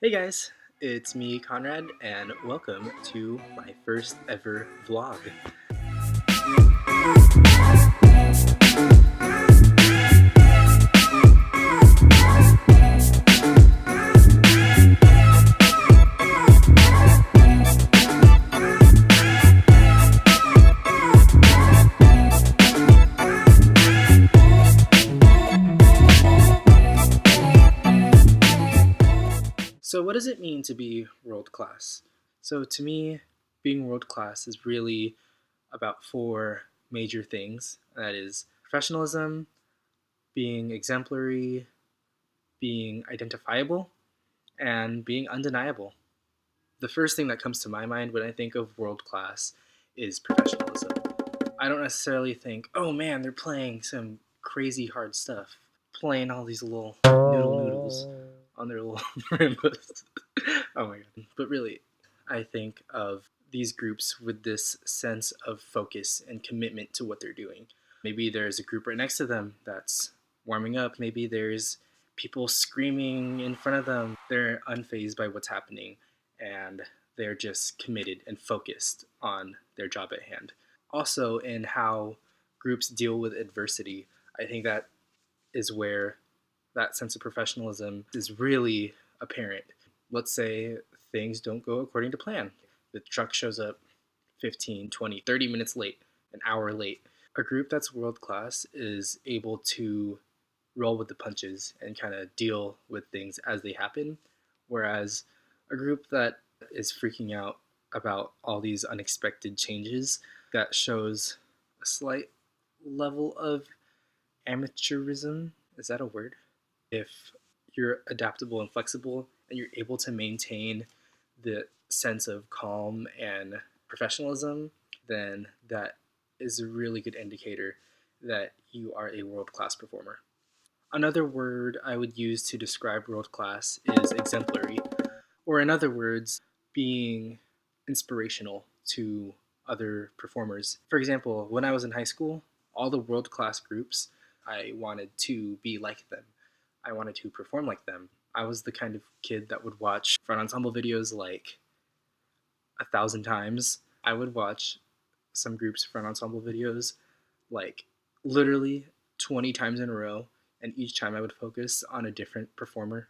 Hey guys, it's me, Conrad, and welcome to my first ever vlog. So, what does it mean to be world class? So, to me, being world class is really about four major things. That is professionalism, being exemplary, being identifiable, and being undeniable. The first thing that comes to my mind when I think of world class is professionalism. I don't necessarily think, oh man, they're playing some crazy hard stuff, playing all these little noodles on their little marimbas. Oh my god. But really, I think of these groups with this sense of focus and commitment to what they're doing. Maybe there's a group right next to them that's warming up. Maybe there's people screaming in front of them. They're unfazed by what's happening and they're just committed and focused on their job at hand. Also, in how groups deal with adversity, I think that is where that sense of professionalism is really apparent. Let's say things don't go according to plan. The truck shows up 15, 20, 30 minutes late, an hour late. A group that's world class is able to roll with the punches and kind of deal with things as they happen, whereas a group that is freaking out about all these unexpected changes, that shows a slight level of amateurism. Is that a word? If you're adaptable and flexible and you're able to maintain the sense of calm and professionalism, then that is a really good indicator that you are a world-class performer. Another word I would use to describe world-class is exemplary, or in other words, being inspirational to other performers. For example, when I was in high school, all the world-class groups, I wanted to be like them. I wanted to perform like them. I was the kind of kid that would watch front ensemble videos like 1,000 times. I would watch some groups' front ensemble videos like literally 20 times in a row, and each time I would focus on a different performer.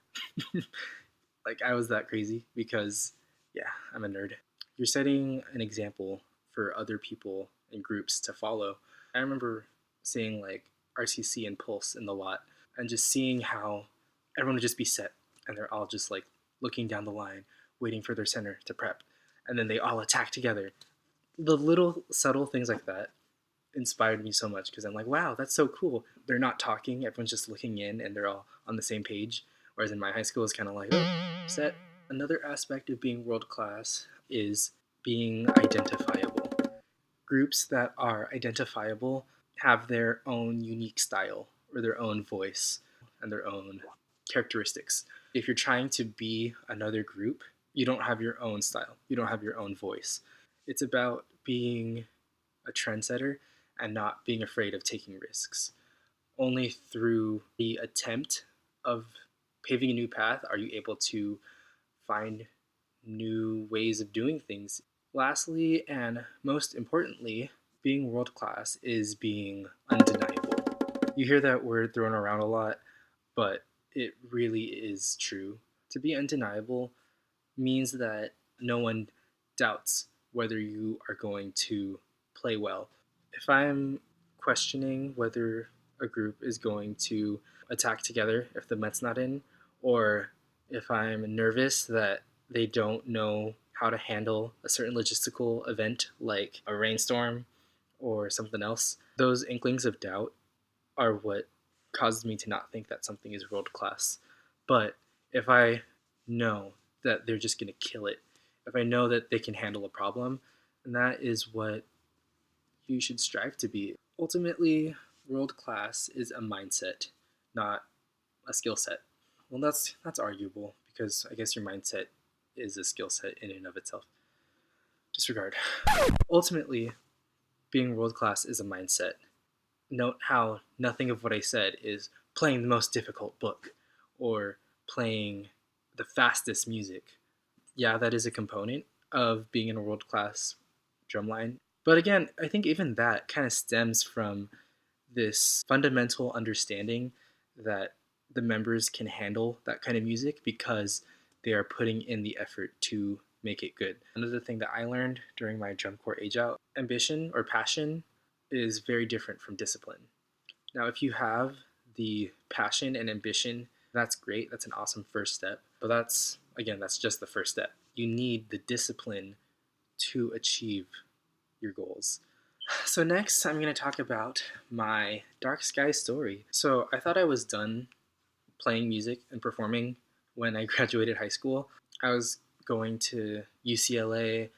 Like, I was that crazy because, yeah, I'm a nerd. You're setting an example for other people and groups to follow. I remember seeing like RCC and Pulse in the lot and just seeing how everyone would just be set and they're all just like looking down the line, waiting for their center to prep, and then they all attack together. The little subtle things like that inspired me so much because I'm like, wow, that's so cool. They're not talking, everyone's just looking in and they're all on the same page. Whereas in my high school, it's kind of like, oh, set. Another aspect of being world class is being identifiable. Groups that are identifiable have their own unique style or their own voice and their own characteristics. If you're trying to be another group, you don't have your own style, you don't have your own voice. It's about being a trendsetter and not being afraid of taking risks. Only through the attempt of paving a new path are you able to find new ways of doing things. Lastly, and most importantly, being world class is being undeniable. You hear that word thrown around a lot, but it really is true. To be undeniable means that no one doubts whether you are going to play well. If I'm questioning whether a group is going to attack together if the Met's not in, or if I'm nervous that they don't know how to handle a certain logistical event like a rainstorm or something else, those inklings of doubt are what causes me to not think that something is world class. But if I know that they're just going to kill it, if I know that they can handle a problem, and that is what you should strive to be. Ultimately, world class is a mindset, not a skill set. Well, that's arguable because I guess your mindset is a skill set in and of itself. Disregard. Ultimately, being world class is a mindset. Note how nothing of what I said is playing the most difficult book or playing the fastest music. Yeah, that is a component of being in a world class drumline. But again, I think even that kind of stems from this fundamental understanding that the members can handle that kind of music because they are putting in the effort to make it good. Another thing that I learned during my drum corps age out, ambition or passion is very different from discipline. Now, if you have the passion and ambition, that's great. That's an awesome first step. But that's just the first step. You need the discipline to achieve your goals. So next, I'm going to talk about my dark sky story. So I thought I was done playing music and performing when I graduated high school. I was going to UCLA,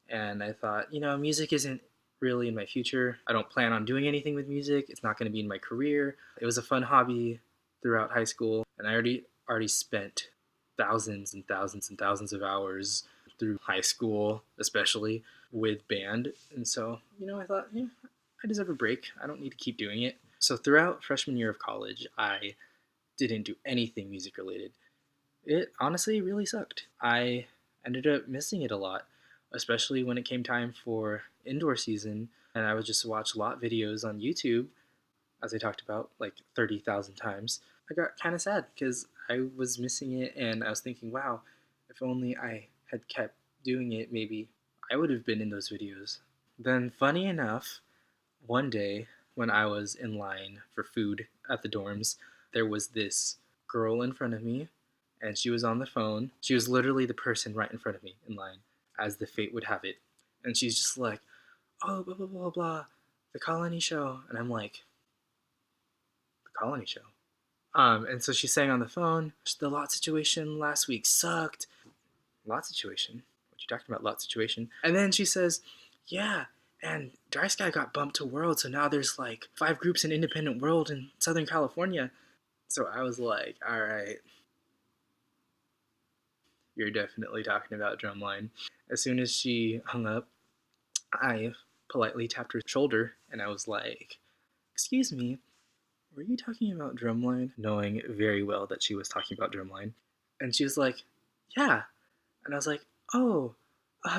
and I thought, music isn't really in my future. I don't plan on doing anything with music. It's not going to be in my career. It was a fun hobby throughout high school, and I already spent thousands and thousands and thousands of hours through high school, especially with band. And so, I thought, I deserve a break. I don't need to keep doing it. So throughout freshman year of college, I didn't do anything music related. It honestly really sucked. I ended up missing it a lot, especially when it came time for indoor season, and I would just watch lot videos on YouTube, as I talked about like 30,000 times. I got kind of sad because I was missing it, and I was thinking, wow, if only I had kept doing it, maybe I would have been in those videos. Then, funny enough, one day when I was in line for food at the dorms, there was this girl in front of me, and she was on the phone. She was literally the person right in front of me in line, as the fate would have it. And she's just like, oh, blah, blah, blah, blah, the Colony Show. And I'm like, the Colony Show? And so she's saying on the phone, the lot situation last week sucked. Lot situation? What you talking about, lot situation? And then she says, yeah, and Dark Sky got bumped to World, so now there's like 5 groups in Independent World in Southern California. So I was like, all right, you're definitely talking about Drumline. As soon as she hung up, I politely tapped her shoulder, and I was like, excuse me, were you talking about Drumline? Knowing very well that she was talking about Drumline. And she was like, yeah. And I was like, oh,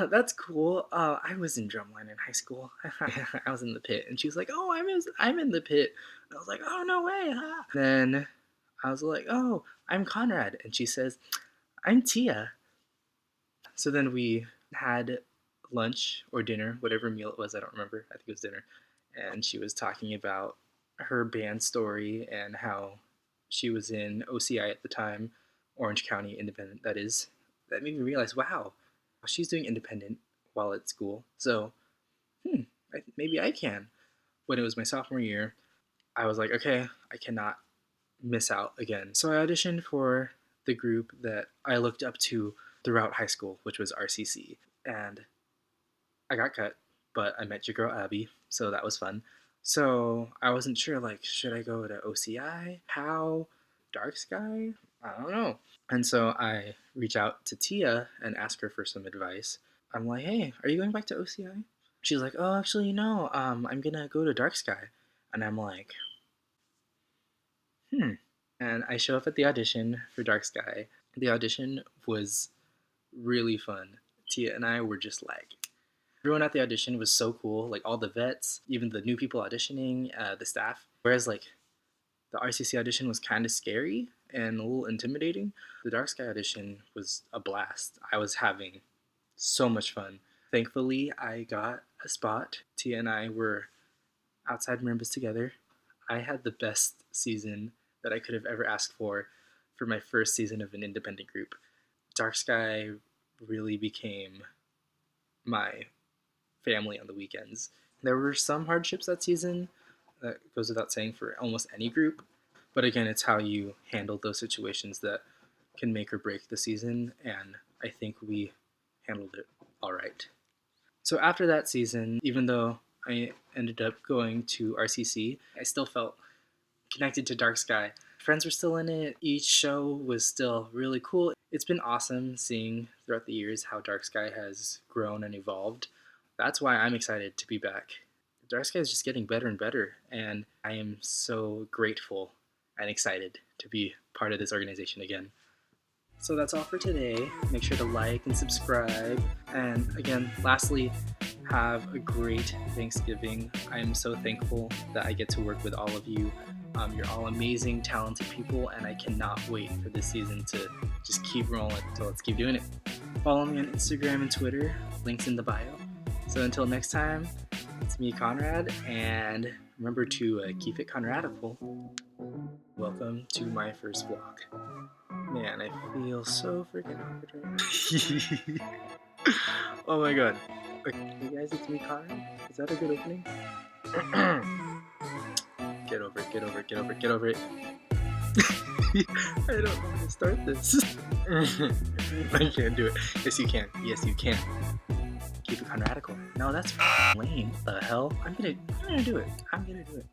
that's cool. I was in Drumline in high school. I was in the pit. And she was like, oh, I'm in the pit. And I was like, oh, no way. Huh? Then I was like, oh, I'm Conrad. And she says, I'm Tia. So then we had lunch or dinner, whatever meal it was. I don't remember. I think it was dinner. And she was talking about her band story and how she was in OCI at the time, Orange County Independent, that is. That made me realize, wow, she's doing independent while at school. So, maybe I can. When it was my sophomore year, I was like, okay, I cannot miss out again. So I auditioned for the group that I looked up to throughout high school, which was RCC. And I got cut, but I met your girl Abby, so that was fun. So I wasn't sure, like, should I go to OCI? How? Dark Sky? I don't know. And so I reach out to Tia and ask her for some advice. I'm like, hey, are you going back to OCI? She's like, oh, actually, no, I'm gonna go to Dark Sky. And I'm like, And I show up at the audition for Dark Sky. The audition was really fun. Tia and I were just like, everyone at the audition was so cool. Like all the vets, even the new people auditioning, the staff. Whereas like the RCC audition was kind of scary and a little intimidating. The Dark Sky audition was a blast. I was having so much fun. Thankfully, I got a spot. Tia and I were outside marimbas together. I had the best season that I could have ever asked for my first season of an independent group. Dark Sky really became my family on the weekends. There were some hardships that season. That goes without saying for almost any group. But again, it's how you handle those situations that can make or break the season, and I think we handled it all right. So after that season, even though I ended up going to RCC, I still felt connected to Dark Sky. Friends were still in it. Each show was still really cool. It's been awesome seeing throughout the years how Dark Sky has grown and evolved. That's why I'm excited to be back. Dark Sky is just getting better and better, and I am so grateful and excited to be part of this organization again. So that's all for today. Make sure to like and subscribe. And again, lastly, have a great Thanksgiving. I am so thankful that I get to work with all of you. You're all amazing, talented people, and I cannot wait for this season to just keep rolling. So let's keep doing it. Follow me on Instagram and Twitter. Links in the bio. So until next time, it's me, Conrad, and remember to keep it Conradiful. Welcome to my first vlog. Man, I feel so freaking awkward right now. Oh my god. Hey guys, it's me, Conrad. Is that a good opening? Get over it, get over it, get over it, get over it. I don't know how to start this. I can't do it. Yes, you can. Yes, you can. Keep it Conradical. No, that's lame. What the hell? I'm gonna do it. I'm gonna do it.